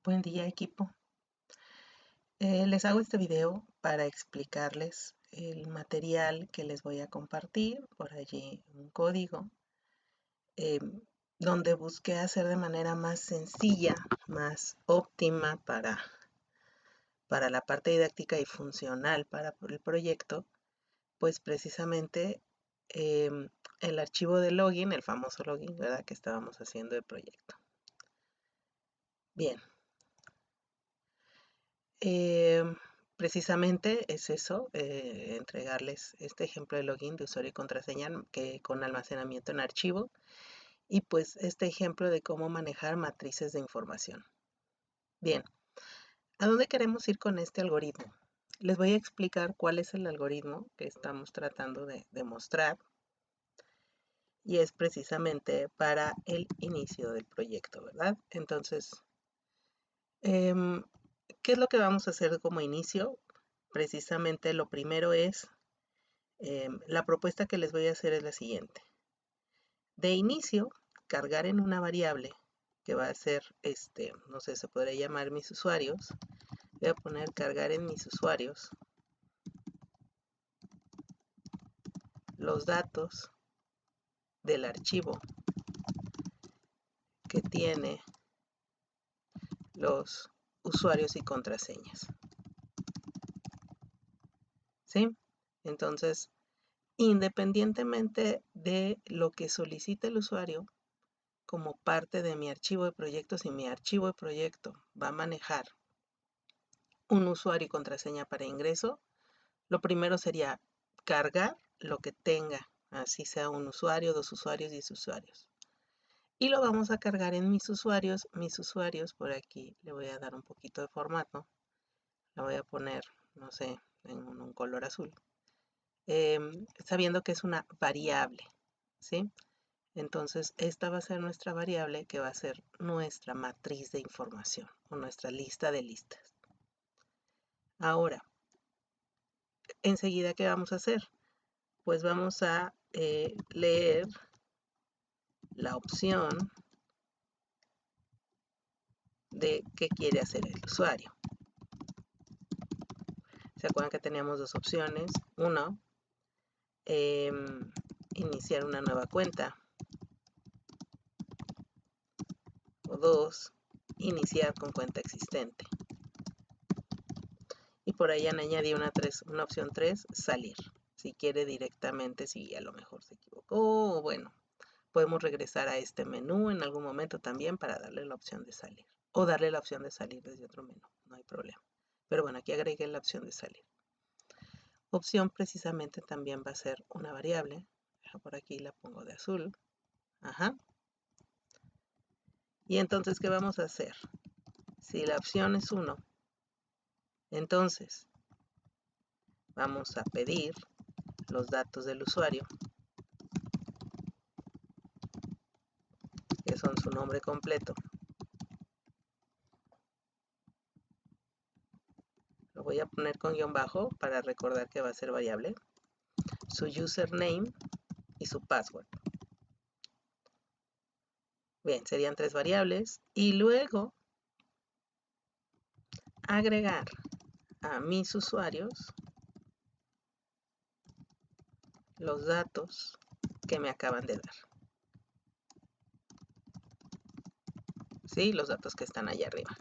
Buen día, equipo. Les hago este video para explicarles el material que les voy a compartir, por allí un código, donde busqué hacer de manera más sencilla, más óptima para la parte didáctica y funcional para el proyecto, pues precisamente el archivo de login, el famoso login, ¿verdad?, que estábamos haciendo el proyecto. Bien. Precisamente es eso, entregarles este ejemplo de login de usuario y contraseña con almacenamiento en archivo, y pues este ejemplo de cómo manejar matrices de información. Bien, ¿a dónde queremos ir con este algoritmo? Les voy a explicar cuál es el algoritmo que estamos tratando de demostrar, y es precisamente para el inicio del proyecto, ¿verdad? Entonces, ¿qué es lo que vamos a hacer como inicio? Precisamente lo primero es, la propuesta que les voy a hacer es la siguiente. De inicio, cargar en una variable que va a ser, no sé, se podría llamar mis usuarios. Voy a poner cargar en mis usuarios los datos del archivo que tiene los usuarios y contraseñas. ¿Sí? Entonces, independientemente de lo que solicite el usuario, como parte de mi archivo de proyectos, si mi archivo de proyecto va a manejar un usuario y contraseña para ingreso, lo primero sería cargar lo que tenga, así sea un usuario, 2 usuarios, 10 usuarios. Y lo vamos a cargar en mis usuarios. Mis usuarios, por aquí le voy a dar un poquito de formato. La voy a poner, no sé, en un color azul. Sabiendo que es una variable, ¿sí? Entonces, esta va a ser nuestra variable que va a ser nuestra matriz de información o nuestra lista de listas. Ahora, enseguida, ¿qué vamos a hacer? Pues vamos a leer la opción de qué quiere hacer el usuario. ¿Se acuerdan que teníamos dos opciones? Uno, iniciar una nueva cuenta. O dos, iniciar con cuenta existente. Y por ahí añadí una opción 3, salir. Si quiere directamente, si a lo mejor se equivocó, o bueno, podemos regresar a este menú en algún momento también para darle la opción de salir. O darle la opción de salir desde otro menú, no hay problema. Pero bueno, aquí agregué la opción de salir. Opción precisamente también va a ser una variable. Por aquí la pongo de azul. Ajá. Y entonces, ¿qué vamos a hacer? Si la opción es 1, entonces vamos a pedir los datos del usuario, que son su nombre completo. Lo voy a poner con guión bajo para recordar que va a ser variable. Su username y su password. Bien, serían 3 variables. Y luego agregar a mis usuarios los datos que me acaban de dar. ¿Sí? Los datos que están allá arriba.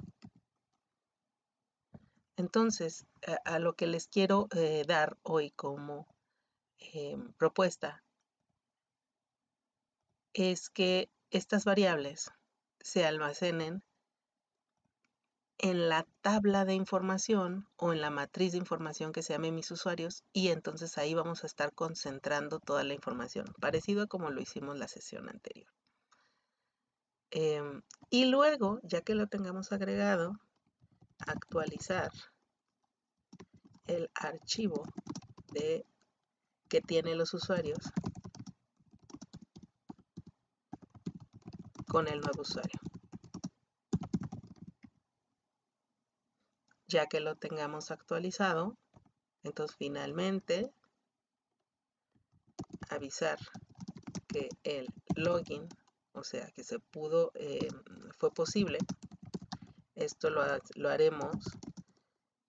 Entonces, a lo que les quiero dar hoy como propuesta es que estas variables se almacenen en la tabla de información o en la matriz de información que se llame mis usuarios, y entonces ahí vamos a estar concentrando toda la información, parecido a como lo hicimos la sesión anterior. Y luego, ya que lo tengamos agregado, actualizar el archivo que tiene los usuarios con el nuevo usuario. Ya que lo tengamos actualizado, entonces finalmente avisar que el login, o sea que se pudo, fue posible Esto lo haremos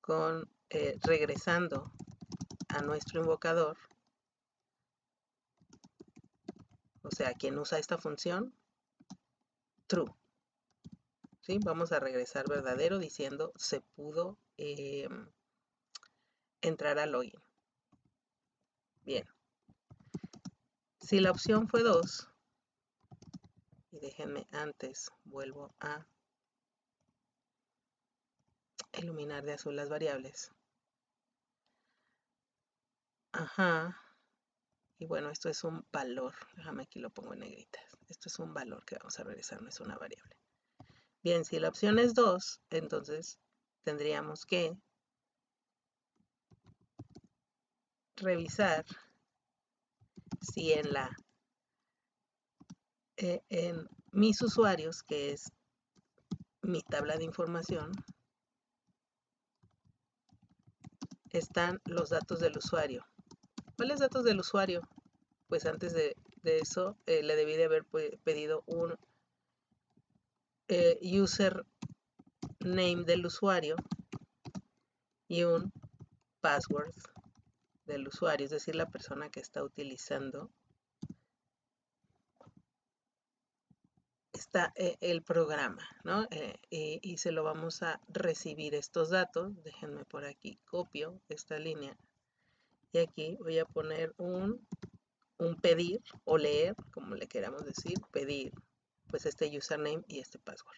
con regresando a nuestro invocador, o sea, quien usa esta función, true. ¿Sí? Vamos a regresar verdadero diciendo se pudo entrar a login. Bien. Si la opción fue 2, y déjenme antes, vuelvo a iluminar de azul las variables. Ajá. Y bueno, esto es un valor. Déjame aquí lo pongo en negritas. Esto es un valor que vamos a regresar, no es una variable. Bien, si la opción es 2, entonces tendríamos que revisar si en mis usuarios, que es mi tabla de información, están los datos del usuario. ¿Cuáles datos del usuario? Pues antes de eso le debí de haber pedido un username del usuario y un password del usuario, es decir, la persona que está utilizando el programa, ¿no? Y se lo vamos a recibir estos datos. Déjenme por aquí, copio esta línea y aquí voy a poner un pedir o leer, como le queramos decir, pedir, pues este username y este password.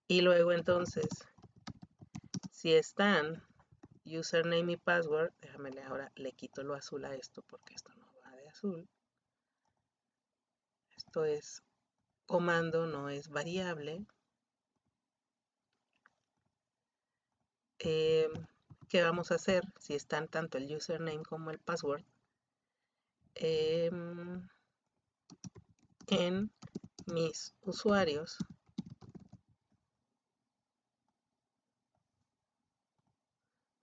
Y luego entonces, si están username y password, déjame ahora le quito lo azul a esto porque esto no va de azul. Esto es comando, no es variable. ¿Qué vamos a hacer si están tanto el username como el password en mis usuarios?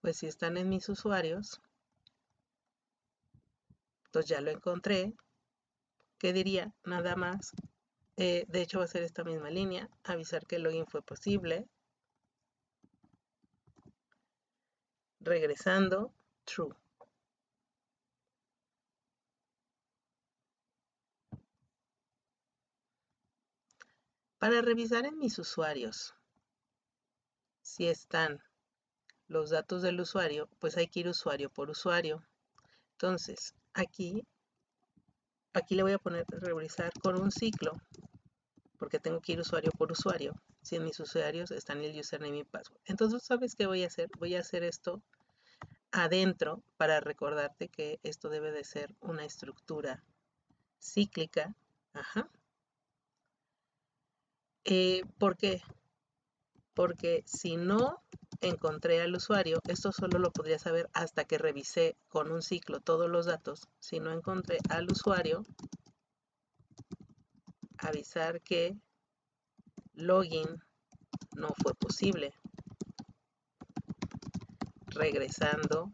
Pues si están en mis usuarios, entonces ya lo encontré. ¿Qué diría? Nada más. De hecho va a ser esta misma línea. Avisar que el login fue posible. Regresando, true. Para revisar en mis usuarios si están los datos del usuario, pues hay que ir usuario por usuario. Entonces, aquí le voy a poner revisar con un ciclo, porque tengo que ir usuario por usuario, si en mis usuarios están el username y password. Entonces, ¿sabes qué voy a hacer? Voy a hacer esto adentro para recordarte que esto debe de ser una estructura cíclica. Ajá. ¿Por qué? Porque si no encontré al usuario, esto solo lo podría saber hasta que revisé con un ciclo todos los datos. Si no encontré al usuario, avisar que login no fue posible. Regresando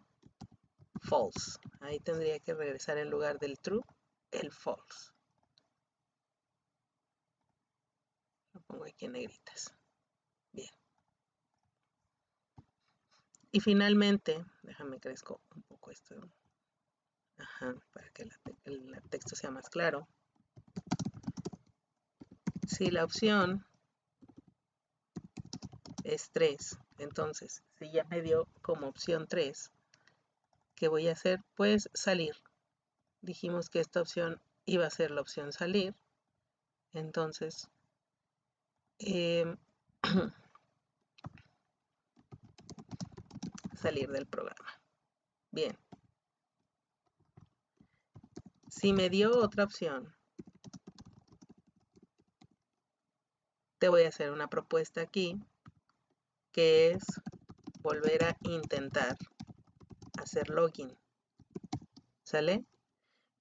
false. Ahí tendría que regresar en lugar del true, el false. Lo pongo aquí en negritas. Bien. Y finalmente, déjame crezco un poco esto. Ajá, para que el texto sea más claro. Si la opción es 3, entonces, si ya me dio como opción 3, ¿qué voy a hacer? Pues salir. Dijimos que esta opción iba a ser la opción salir. Entonces, salir del programa. Bien. Si me dio otra opción, te voy a hacer una propuesta aquí, que es volver a intentar hacer login. ¿Sale?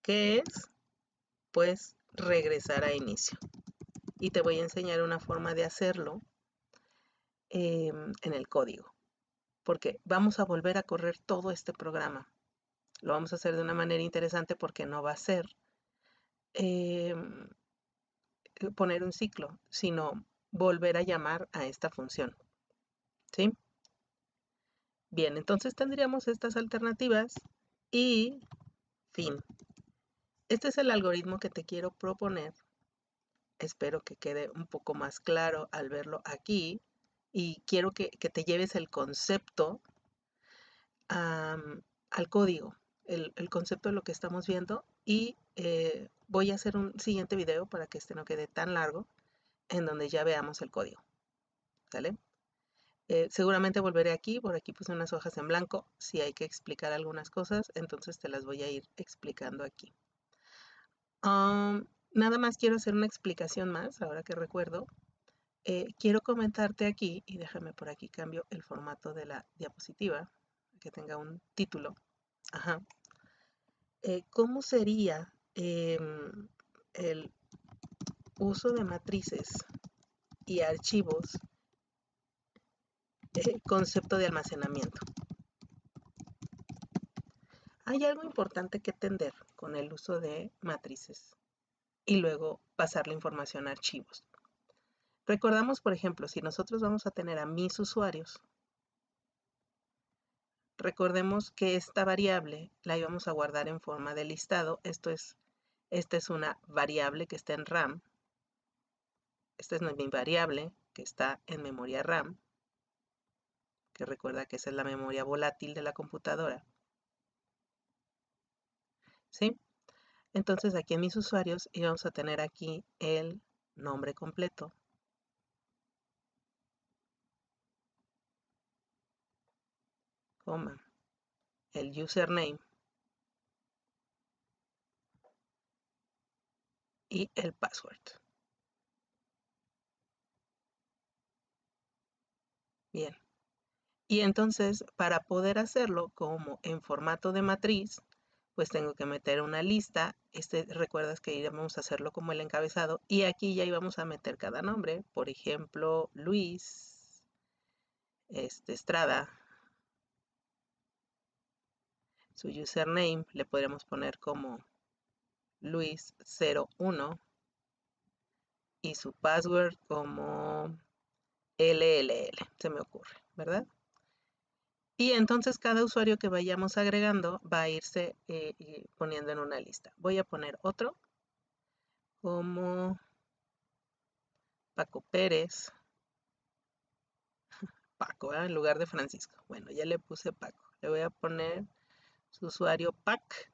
¿Qué es? Pues regresar a inicio. Y te voy a enseñar una forma de hacerlo en el código. Porque vamos a volver a correr todo este programa. Lo vamos a hacer de una manera interesante porque no va a ser poner un ciclo, sino volver a llamar a esta función. ¿Sí? Bien, entonces tendríamos estas alternativas y fin. Este es el algoritmo que te quiero proponer. Espero que quede un poco más claro al verlo aquí y quiero que te lleves el concepto al código, el concepto de lo que estamos viendo y voy a hacer un siguiente video para que este no quede tan largo en donde ya veamos el código. ¿Sale? Seguramente volveré aquí, por aquí puse unas hojas en blanco, si hay que explicar algunas cosas, entonces te las voy a ir explicando aquí. Nada más quiero hacer una explicación más, ahora que recuerdo. Quiero comentarte aquí, y déjame por aquí cambio el formato de la diapositiva, que tenga un título. Ajá. ¿Cómo sería el uso de matrices y archivos, concepto de almacenamiento? Hay algo importante que entender con el uso de matrices y luego pasar la información a archivos. Recordamos, por ejemplo, si nosotros vamos a tener a mis usuarios, recordemos que esta variable la íbamos a guardar en forma de listado. Esta es una variable que está en RAM. Esta es mi variable que está en memoria RAM, que recuerda que esa es la memoria volátil de la computadora. ¿Sí? Entonces aquí en mis usuarios íbamos a tener aquí el nombre completo, coma, el username y el password. Bien. Y entonces, para poder hacerlo como en formato de matriz, pues tengo que meter una lista. Recuerdas que íbamos a hacerlo como el encabezado y aquí ya íbamos a meter cada nombre. Por ejemplo, Luis, Estrada. Su username le podríamos poner como Luis01 y su password como LLL, se me ocurre, ¿verdad? Y entonces cada usuario que vayamos agregando va a irse poniendo en una lista. Voy a poner otro como Paco Pérez. Paco, en lugar de Francisco. Bueno, ya le puse Paco. Le voy a poner su usuario Pac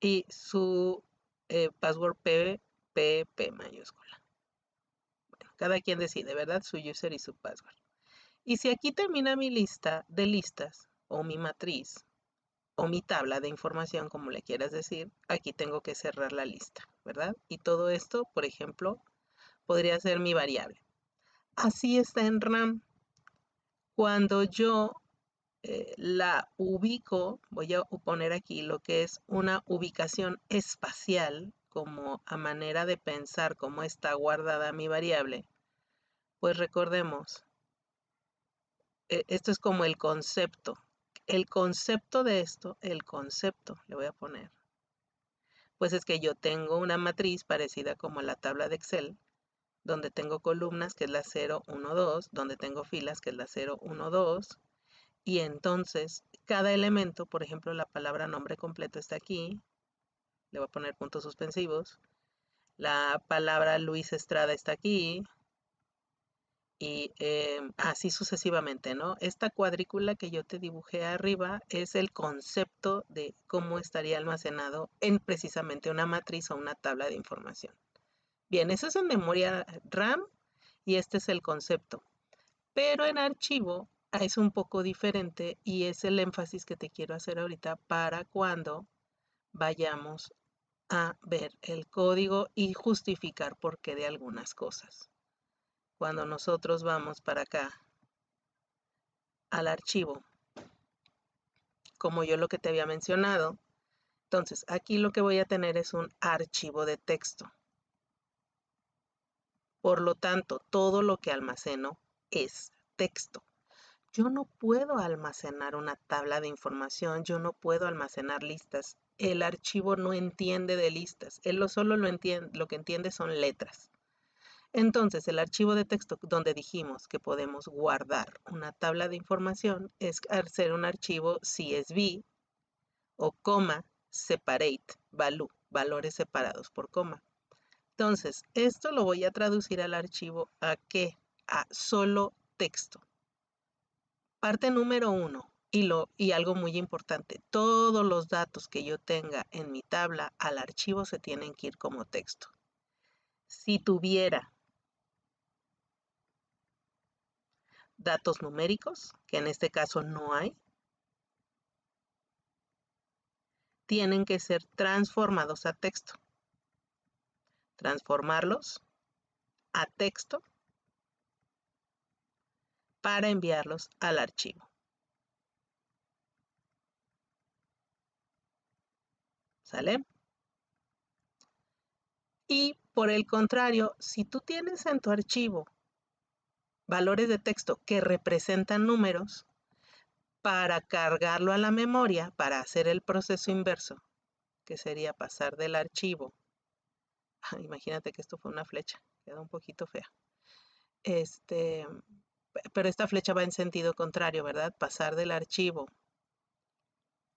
y su password P mayúscula. Bueno, cada quien decide, ¿verdad? Su user y su password. Y si aquí termina mi lista de listas o mi matriz o mi tabla de información, como le quieras decir, aquí tengo que cerrar la lista, ¿verdad? Y todo esto, por ejemplo, podría ser mi variable. Así está en RAM. Cuando yo la ubico, voy a poner aquí lo que es una ubicación espacial, como a manera de pensar cómo está guardada mi variable, pues recordemos, esto es como el concepto. El concepto de esto, el concepto, le voy a poner, pues es que yo tengo una matriz parecida como la tabla de Excel, donde tengo columnas, que es la 0, 1, 2, donde tengo filas, que es la 0, 1, 2, y entonces cada elemento, por ejemplo, la palabra nombre completo está aquí, le voy a poner puntos suspensivos, la palabra Luis Estrada está aquí, y así sucesivamente, ¿no? Esta cuadrícula que yo te dibujé arriba es el concepto de cómo estaría almacenado en precisamente una matriz o una tabla de información. Bien, eso es en memoria RAM y este es el concepto. Pero en archivo es un poco diferente y es el énfasis que te quiero hacer ahorita para cuando vayamos a ver el código y justificar por qué de algunas cosas. Cuando nosotros vamos para acá al archivo, como yo lo que te había mencionado, entonces aquí lo que voy a tener es un archivo de texto. Por lo tanto, todo lo que almaceno es texto. Yo no puedo almacenar una tabla de información, yo no puedo almacenar listas. El archivo no entiende de listas, él solo lo que entiende son letras. Entonces, el archivo de texto donde dijimos que podemos guardar una tabla de información es hacer un archivo CSV o coma separate value, valores separados por coma. Entonces, esto lo voy a traducir al archivo ¿a qué? A solo texto. Parte número 1, y algo muy importante, todos los datos que yo tenga en mi tabla al archivo se tienen que ir como texto. Si tuviera datos numéricos, que en este caso no hay, tienen que ser transformados a texto. Transformarlos a texto para enviarlos al archivo. ¿Sale? Y por el contrario, si tú tienes en tu archivo valores de texto que representan números, para cargarlo a la memoria, para hacer el proceso inverso, que sería pasar del archivo. Imagínate que esto fue una flecha, queda un poquito fea. Pero esta flecha va en sentido contrario, ¿verdad? Pasar del archivo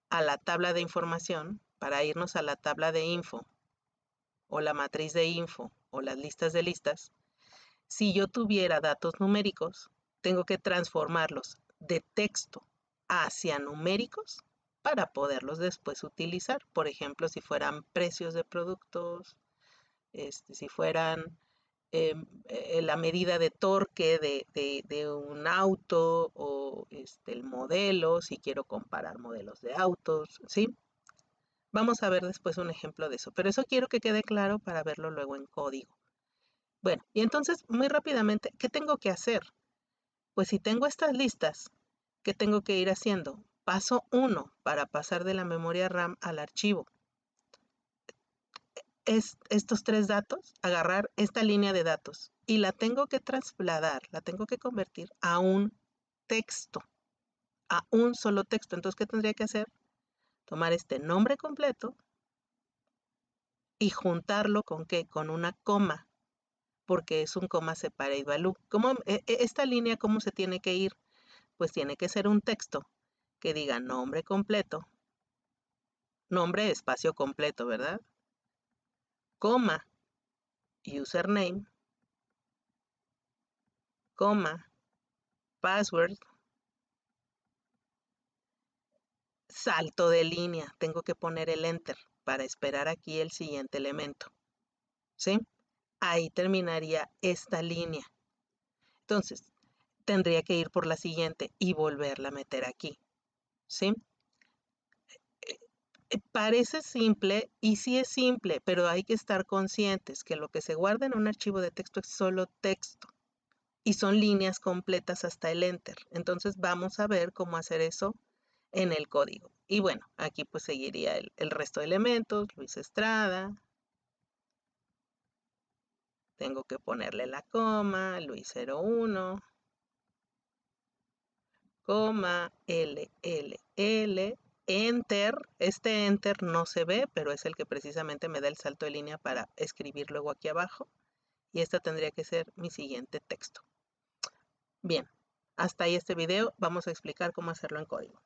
a la tabla de información para irnos a la tabla de info o la matriz de info o las listas de listas. Si yo tuviera datos numéricos, tengo que transformarlos de texto hacia numéricos para poderlos después utilizar. Por ejemplo, si fueran precios de productos, si fueran la medida de torque de un auto o el modelo, si quiero comparar modelos de autos, ¿sí? Vamos a ver después un ejemplo de eso, pero eso quiero que quede claro para verlo luego en código. Bueno, y entonces muy rápidamente, ¿qué tengo que hacer? Pues si tengo estas listas, ¿qué tengo que ir haciendo? Paso 1 para pasar de la memoria RAM al archivo. Es estos 3 datos, agarrar esta línea de datos y la tengo que trasladar, la tengo que convertir a un texto, a un solo texto. Entonces, ¿qué tendría que hacer? Tomar este nombre completo y juntarlo con ¿qué? Con una coma, porque es un coma separate value. Esta línea cómo se tiene que ir? Pues tiene que ser un texto que diga nombre completo, nombre espacio completo, ¿verdad? Coma, username, coma, password, salto de línea, tengo que poner el enter para esperar aquí el siguiente elemento, ¿sí? Ahí terminaría esta línea. Entonces, tendría que ir por la siguiente y volverla a meter aquí, ¿sí? Parece simple y sí es simple, pero hay que estar conscientes que lo que se guarda en un archivo de texto es solo texto y son líneas completas hasta el enter. Entonces vamos a ver cómo hacer eso en el código. Y bueno, aquí pues seguiría el resto de elementos, Luis Estrada. Tengo que ponerle la coma, Luis 01, coma, LLL, enter. Este enter no se ve, pero es el que precisamente me da el salto de línea para escribir luego aquí abajo. Y esta tendría que ser mi siguiente texto. Bien, hasta ahí este video. Vamos a explicar cómo hacerlo en código.